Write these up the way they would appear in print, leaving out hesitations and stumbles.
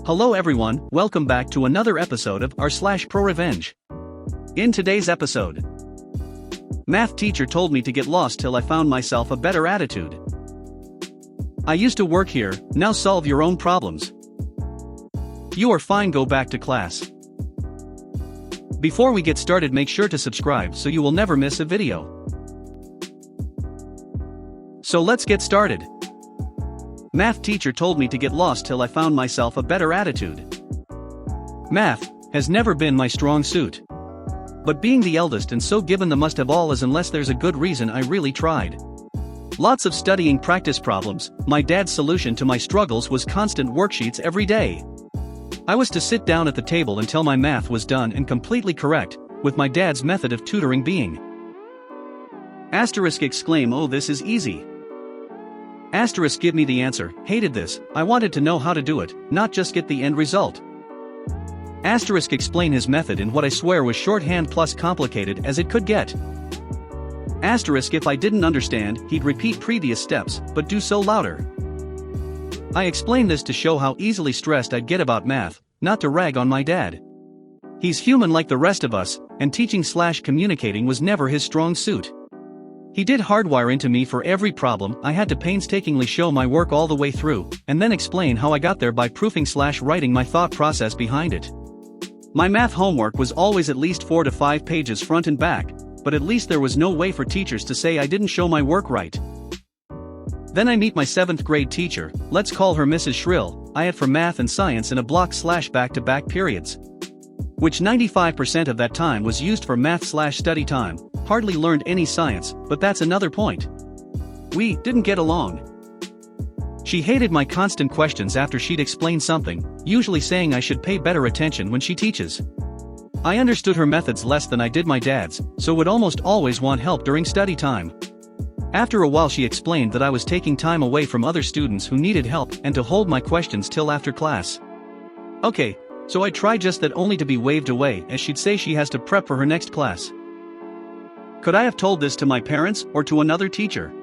Hello everyone, welcome back to another episode of r/ProRevenge. In today's episode, math teacher told me to get lost till I found myself a better attitude. I used to work here, now solve your own problems. You are fine, go back to class. Before we get started, make sure to subscribe so you will never miss a video. So let's get started. Math teacher told me to get lost till I found myself a better attitude. Math has never been my strong suit. But being the eldest and so given the must have all is unless there's a good reason I really tried. Lots of studying practice problems. My dad's solution to my struggles was constant worksheets every day. I was to sit down at the table until my math was done and completely correct, with my dad's method of tutoring being exclaim, oh this is easy. Give me the answer, hated this, I wanted to know how to do it, not just get the end result. Explain his method in what I swear was shorthand plus complicated as it could get. If I didn't understand, he'd repeat previous steps, but do so louder. I explained this to show how easily stressed I'd get about math, not to rag on my dad. He's human like the rest of us, and teaching/communicating was never his strong suit. He did hardwire into me for every problem. I had to painstakingly show my work all the way through, and then explain how I got there by proofing/writing my thought process behind it. My math homework was always at least 4 to 5 pages front and back, but at least there was no way for teachers to say I didn't show my work right. Then I meet my 7th grade teacher, let's call her Mrs. Shrill. I had for math and science in a block/back-to-back periods, which 95% of that time was used for math/study time. Hardly learned any science, but that's another point. We didn't get along. She hated my constant questions after she'd explain something, usually saying I should pay better attention when she teaches. I understood her methods less than I did my dad's, so would almost always want help during study time. After a while she explained that I was taking time away from other students who needed help and to hold my questions till after class. Okay, so I tried just that, only to be waved away as she'd say she has to prep for her next class. Could I have told this to my parents or to another teacher?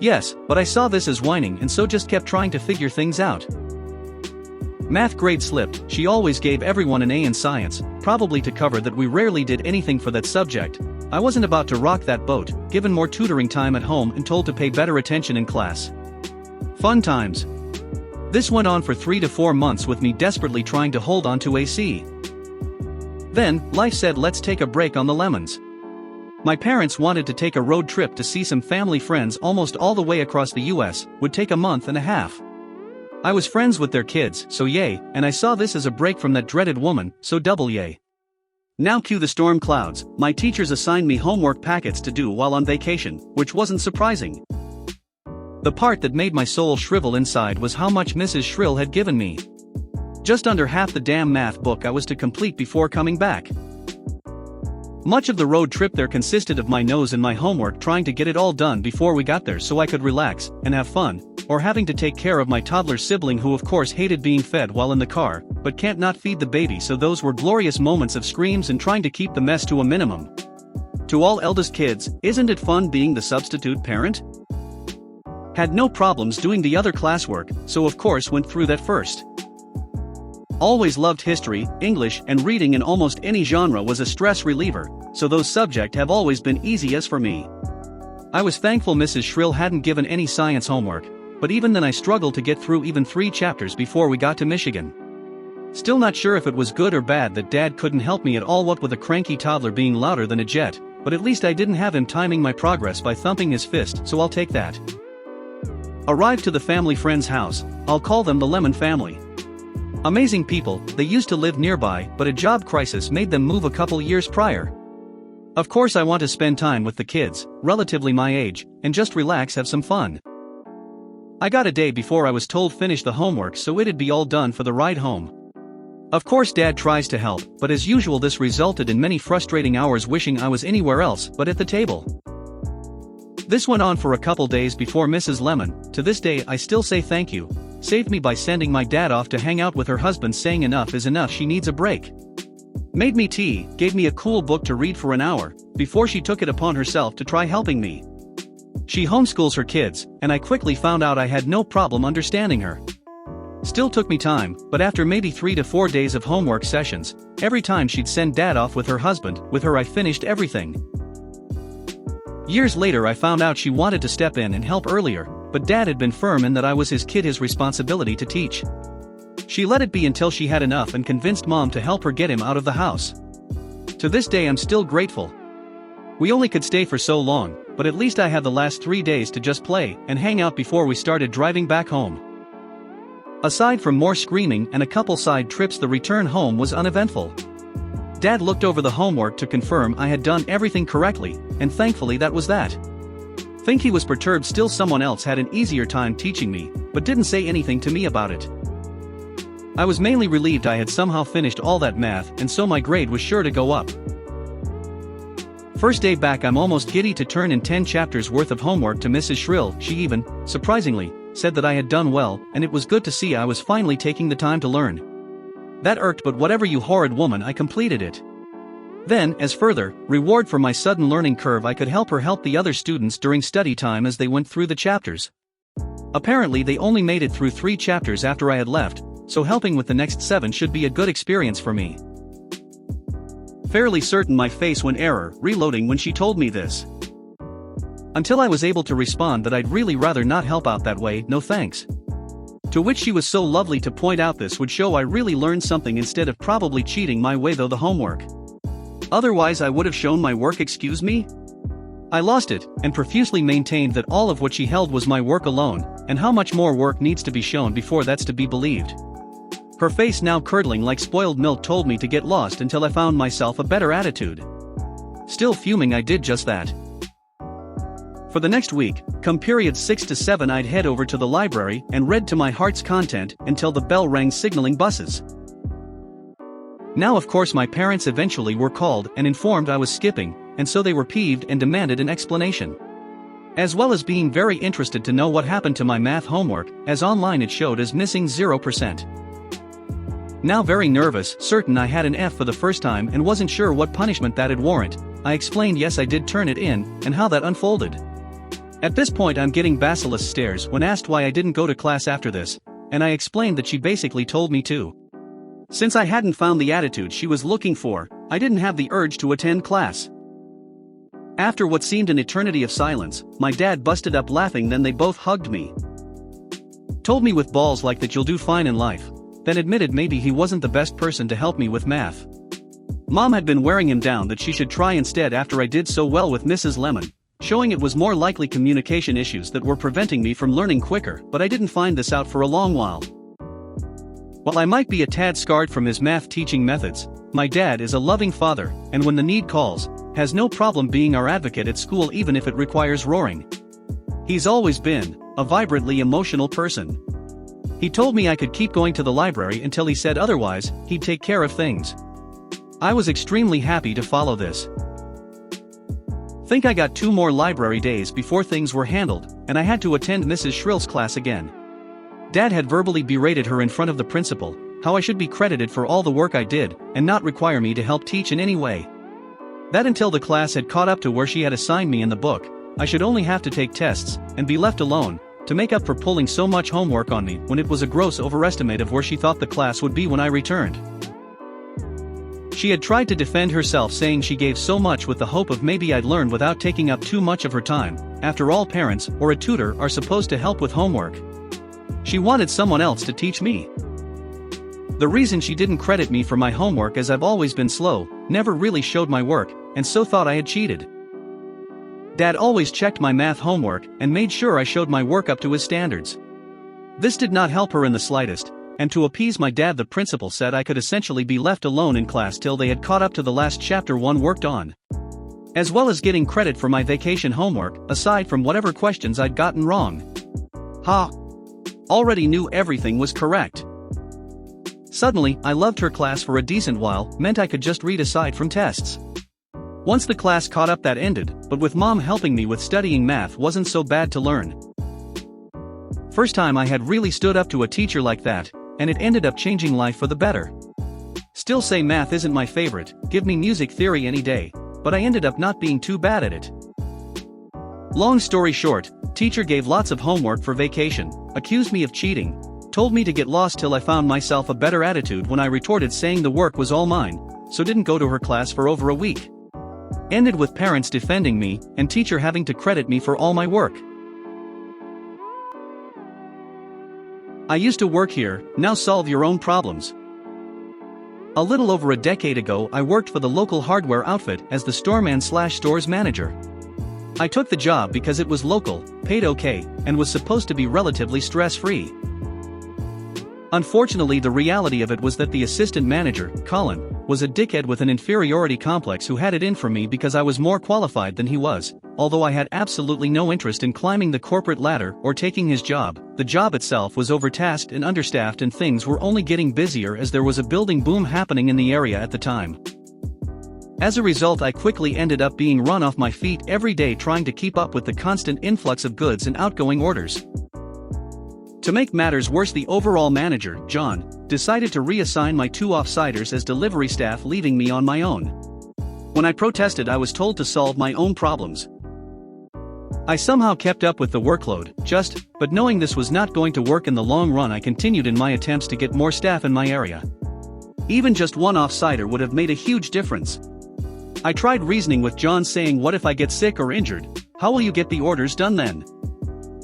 Yes, but I saw this as whining and so just kept trying to figure things out. Math grade slipped. She always gave everyone an A in science, probably to cover that we rarely did anything for that subject. I wasn't about to rock that boat, given more tutoring time at home and told to pay better attention in class. Fun times. This went on for 3 to 4 months with me desperately trying to hold on to a C. Then, life said let's take a break on the lemons. My parents wanted to take a road trip to see some family friends almost all the way across the US, would take a month and a half. I was friends with their kids, so yay, and I saw this as a break from that dreaded woman, so double yay. Now cue the storm clouds. My teachers assigned me homework packets to do while on vacation, which wasn't surprising. The part that made my soul shrivel inside was how much Mrs. Shrill had given me. Just under half the damn math book I was to complete before coming back. Much of the road trip there consisted of my nose in my homework, trying to get it all done before we got there so I could relax and have fun, or having to take care of my toddler sibling who of course hated being fed while in the car, but can't not feed the baby, so those were glorious moments of screams and trying to keep the mess to a minimum. To all eldest kids, isn't it fun being the substitute parent? Had no problems doing the other classwork, so of course went through that first. Always loved history, English, and reading in almost any genre was a stress reliever, so those subjects have always been easy as for me. I was thankful Mrs. Shrill hadn't given any science homework, but even then I struggled to get through even 3 chapters before we got to Michigan. Still not sure if it was good or bad that Dad couldn't help me at all, what with a cranky toddler being louder than a jet, but at least I didn't have him timing my progress by thumping his fist, so I'll take that. Arrived to the family friend's house. I'll call them the Lemon family. Amazing people. They used to live nearby, but a job crisis made them move a couple years prior. Of course I want to spend time with the kids, relatively my age, and just relax, have some fun. I got a day before I was told finish the homework so it'd be all done for the ride home. Of course Dad tries to help, but as usual this resulted in many frustrating hours wishing I was anywhere else but at the table. This went on for a couple days before Mrs. Lemon, to this day I still say thank you, saved me by sending my dad off to hang out with her husband, saying enough is enough, she needs a break. Made me tea, gave me a cool book to read for an hour, before she took it upon herself to try helping me. She homeschools her kids, and I quickly found out I had no problem understanding her. Still took me time, but after maybe 3 to 4 days of homework sessions, every time she'd send Dad off with her husband, with her I finished everything. Years later I found out she wanted to step in and help earlier, but Dad had been firm in that I was his kid, his responsibility to teach. She let it be until she had enough and convinced Mom to help her get him out of the house. To this day I'm still grateful. We only could stay for so long, but at least I had the last 3 days to just play and hang out before we started driving back home. Aside from more screaming and a couple side trips, the return home was uneventful. Dad looked over the homework to confirm I had done everything correctly, and thankfully that was that. Think he was perturbed still. Someone else had an easier time teaching me, but didn't say anything to me about it. I was mainly relieved I had somehow finished all that math, and so my grade was sure to go up. First day back I'm almost giddy to turn in 10 chapters worth of homework to Mrs. Shrill. She even, surprisingly, said that I had done well, and it was good to see I was finally taking the time to learn. That irked, but whatever, you horrid woman, I completed it. Then, as further reward for my sudden learning curve, I could help her help the other students during study time as they went through the chapters. Apparently they only made it through 3 chapters after I had left, so helping with the next 7 should be a good experience for me. Fairly certain my face went error, reloading when she told me this. Until I was able to respond that I'd really rather not help out that way, no thanks. To which she was so lovely to point out this would show I really learned something instead of probably cheating my way though the homework. Otherwise I would have shown my work, excuse me? I lost it, and profusely maintained that all of what she held was my work alone, and how much more work needs to be shown before that's to be believed. Her face, now curdling like spoiled milk, told me to get lost until I found myself a better attitude. Still fuming, I did just that. For the next week, come periods 6 to 7, I'd head over to the library and read to my heart's content until the bell rang signaling buses. Now of course my parents eventually were called and informed I was skipping, and so they were peeved and demanded an explanation. As well as being very interested to know what happened to my math homework, as online it showed as missing 0%. Now very nervous, certain I had an F for the first time and wasn't sure what punishment that'd warrant, I explained yes I did turn it in, and how that unfolded. At this point I'm getting basilisk stares when asked why I didn't go to class after this, and I explained that she basically told me to. Since I hadn't found the attitude she was looking for, I didn't have the urge to attend class. After what seemed an eternity of silence, my dad busted up laughing, then they both hugged me. Told me with balls like that you'll do fine in life, then admitted maybe he wasn't the best person to help me with math. Mom had been wearing him down that she should try instead after I did so well with Mrs. Lemon, showing it was more likely communication issues that were preventing me from learning quicker, but I didn't find this out for a long while. While I might be a tad scarred from his math teaching methods, my dad is a loving father, and when the need calls, has no problem being our advocate at school even if it requires roaring. He's always been a vibrantly emotional person. He told me I could keep going to the library until he said otherwise, he'd take care of things. I was extremely happy to follow this. Think I got 2 more library days before things were handled, and I had to attend Mrs. Shrill's class again. Dad had verbally berated her in front of the principal, how I should be credited for all the work I did, and not require me to help teach in any way. That until the class had caught up to where she had assigned me in the book, I should only have to take tests, and be left alone, to make up for pulling so much homework on me when it was a gross overestimate of where she thought the class would be when I returned. She had tried to defend herself, saying she gave so much with the hope of maybe I'd learn without taking up too much of her time. After all, parents, or a tutor, are supposed to help with homework. She wanted someone else to teach me. The reason she didn't credit me for my homework as I've always been slow, never really showed my work, and so thought I had cheated. Dad always checked my math homework and made sure I showed my work up to his standards. This did not help her in the slightest, and to appease my dad the principal said I could essentially be left alone in class till they had caught up to the last chapter 1 worked on. As well as getting credit for my vacation homework, aside from whatever questions I'd gotten wrong. Ha! Already knew everything was correct. Suddenly, I loved her class for a decent while, meant I could just read aside from tests. Once the class caught up that ended, but with Mom helping me with studying math wasn't so bad to learn. First time I had really stood up to a teacher like that, and it ended up changing life for the better. Still say math isn't my favorite, give me music theory any day, but I ended up not being too bad at it. Long story short, teacher gave lots of homework for vacation, accused me of cheating, Told me to get lost till I found myself a better attitude when I retorted saying the work was all mine, so didn't go to her class for over a week. Ended with parents defending me, and teacher having to credit me for all my work. I used to work here, now solve your own problems. A little over a decade ago I worked for the local hardware outfit as the storeman/stores manager. I took the job because it was local, paid okay, and was supposed to be relatively stress-free. Unfortunately, the reality of it was that the assistant manager, Colin, was a dickhead with an inferiority complex who had it in for me because I was more qualified than he was. Although I had absolutely no interest in climbing the corporate ladder or taking his job, the job itself was overtasked and understaffed, and things were only getting busier as there was a building boom happening in the area at the time. As a result, I quickly ended up being run off my feet every day trying to keep up with the constant influx of goods and outgoing orders. To make matters worse, the overall manager, John, decided to reassign my 2 off-siders as delivery staff, leaving me on my own. When I protested, I was told to solve my own problems. I somehow kept up with the workload, but knowing this was not going to work in the long run, I continued in my attempts to get more staff in my area. Even just 1 off-sider would have made a huge difference. I tried reasoning with John, saying, what if I get sick or injured? How will you get the orders done then?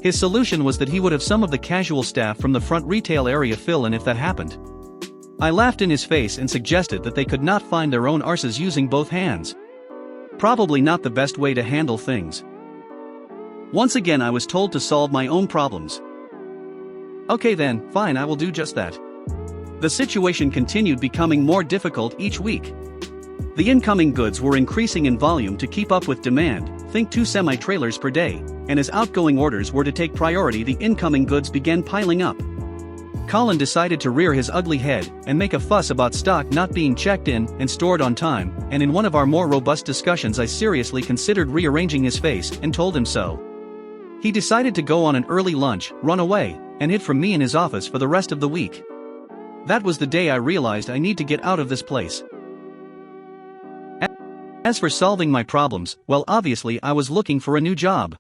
His solution was that he would have some of the casual staff from the front retail area fill in if that happened. I laughed in his face and suggested that they could not find their own arses using both hands. Probably not the best way to handle things. Once again I was told to solve my own problems. Okay then, fine, I will do just that. The situation continued becoming more difficult each week. The incoming goods were increasing in volume to keep up with demand, think 2 semi-trailers per day, and as outgoing orders were to take priority, the incoming goods began piling up. Colin decided to rear his ugly head and make a fuss about stock not being checked in and stored on time, and in one of our more robust discussions I seriously considered rearranging his face and told him so. He decided to go on an early lunch, run away, and hid from me in his office for the rest of the week. That was the day I realized I need to get out of this place. As for solving my problems, well, obviously I was looking for a new job.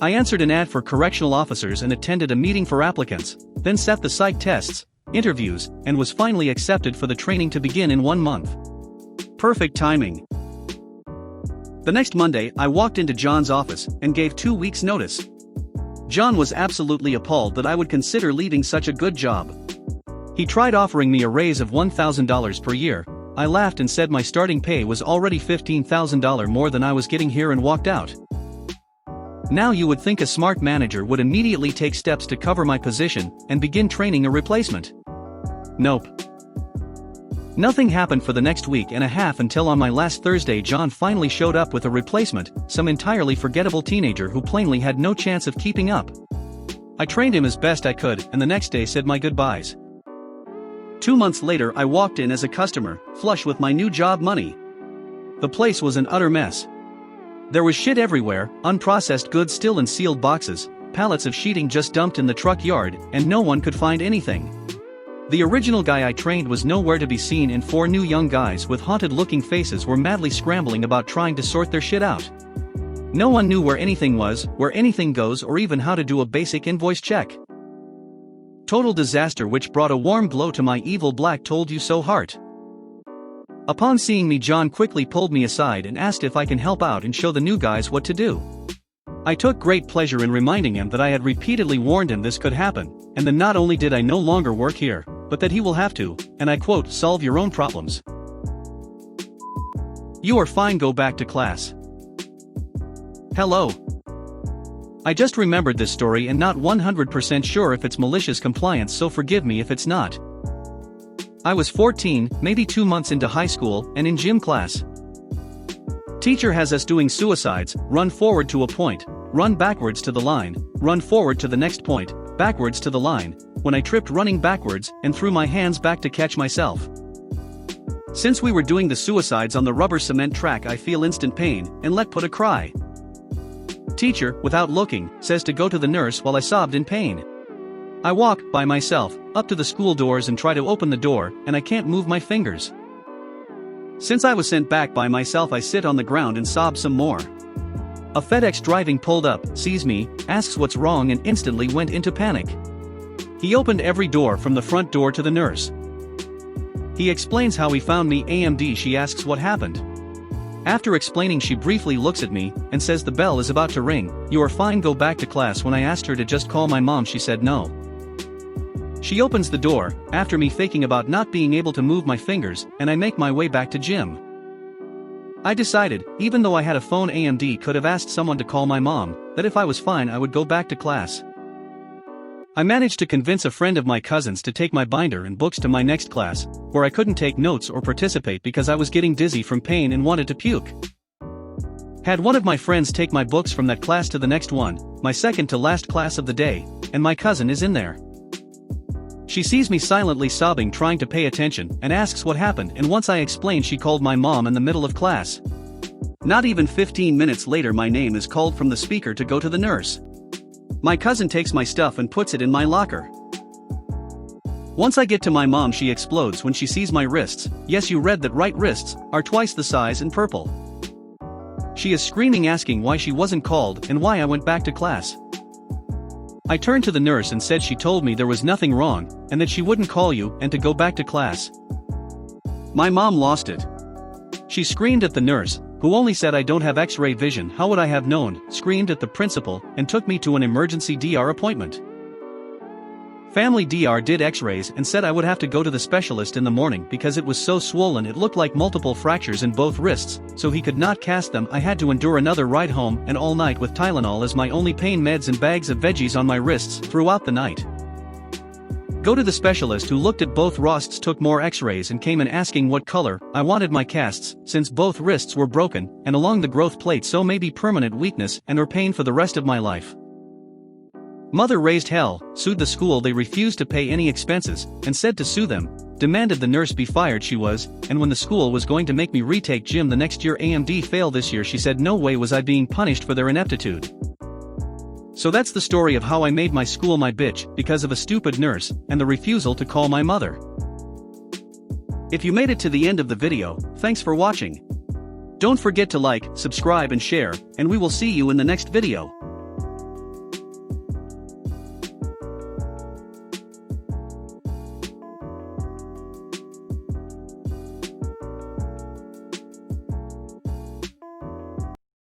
I answered an ad for correctional officers and attended a meeting for applicants, then sat the psych tests, interviews, and was finally accepted for the training to begin in 1 month. Perfect timing. The next Monday, I walked into John's office and gave 2 weeks' notice. John was absolutely appalled that I would consider leaving such a good job. He tried offering me a raise of $1,000 per year. I laughed and said my starting pay was already $15,000 more than I was getting here, and walked out. Now you would think a smart manager would immediately take steps to cover my position and begin training a replacement. Nope. Nothing happened for the next week and a half until on my last Thursday John finally showed up with a replacement, some entirely forgettable teenager who plainly had no chance of keeping up. I trained him as best I could and the next day said my goodbyes. 2 months later I walked in as a customer, flush with my new job money. The place was an utter mess. There was shit everywhere, unprocessed goods still in sealed boxes, pallets of sheeting just dumped in the truck yard, and no one could find anything. The original guy I trained was nowhere to be seen, and 4 new young guys with haunted-looking faces were madly scrambling about trying to sort their shit out. No one knew where anything was, where anything goes, or even how to do a basic invoice check. Total disaster, which brought a warm glow to my evil black told you so heart. Upon seeing me, John quickly pulled me aside and asked if I can help out and show the new guys what to do. I took great pleasure in reminding him that I had repeatedly warned him this could happen, and that not only did I no longer work here, but that he will have to, and I quote, solve your own problems. You are fine, go back to class. Hello. I just remembered this story and not 100% sure if it's malicious compliance, so forgive me if it's not. I was 14, maybe 2 months into high school, and in gym class. Teacher has us doing suicides, run forward to a point, run backwards to the line, run forward to the next point, backwards to the line, when I tripped running backwards and threw my hands back to catch myself. Since we were doing the suicides on the rubber cement track, I feel instant pain and let put a cry. Teacher, without looking, says to go to the nurse while I sobbed in pain. I walk, by myself, up to the school doors and try to open the door, and I can't move my fingers. Since I was sent back by myself, I sit on the ground and sob some more. A FedEx driving pulled up, sees me, asks what's wrong, and instantly went into panic. He opened every door from the front door to the nurse. He explains how he found me AMD. She asks what happened. After explaining, she briefly looks at me and says the bell is about to ring. You are fine, go back to class. When I asked her to just call my mom, she said no. She opens the door, after me faking about not being able to move my fingers, and I make my way back to gym. I decided, even though I had a phone, AMD could have asked someone to call my mom, that if I was fine I would go back to class. I managed to convince a friend of my cousin's to take my binder and books to my next class, where I couldn't take notes or participate because I was getting dizzy from pain and wanted to puke. Had one of my friends take my books from that class to the next one, my second to last class of the day, and my cousin is in there. She sees me silently sobbing, trying to pay attention, and asks what happened, and once I explain, she called my mom in the middle of class. Not even 15 minutes later, my name is called from the speaker to go to the nurse. My cousin takes my stuff and puts it in my locker. Once I get to my mom, she explodes when she sees my wrists. Yes, you read that right, wrists are twice the size and purple. She is screaming, asking why she wasn't called and why I went back to class. I turned to the nurse and said she told me there was nothing wrong and that she wouldn't call you and to go back to class. My mom lost it. She screamed at the nurse, who only said I don't have X-ray vision. How would I have known? Screamed at the principal and took me to an emergency DR appointment. Family DR did X-rays and said I would have to go to the specialist in the morning because it was so swollen it looked like multiple fractures in both wrists, so he could not cast them. I had to endure another ride home and all night with Tylenol as my only pain meds and bags of veggies on my wrists throughout the night. Go to the specialist, who looked at both wrists, took more X-rays and came in asking what color I wanted my casts, since both wrists were broken and along the growth plate, so maybe permanent weakness and or pain for the rest of my life. Mother raised hell, sued the school. They refused to pay any expenses and said to sue them, demanded the nurse be fired. She was, and when the school was going to make me retake gym the next year, AMD failed this year. She said no way was I being punished for their ineptitude. So that's the story of how I made my school my bitch because of a stupid nurse and the refusal to call my mother. If you made it to the end of the video, thanks for watching. Don't forget to like, subscribe and share, and we will see you in the next video.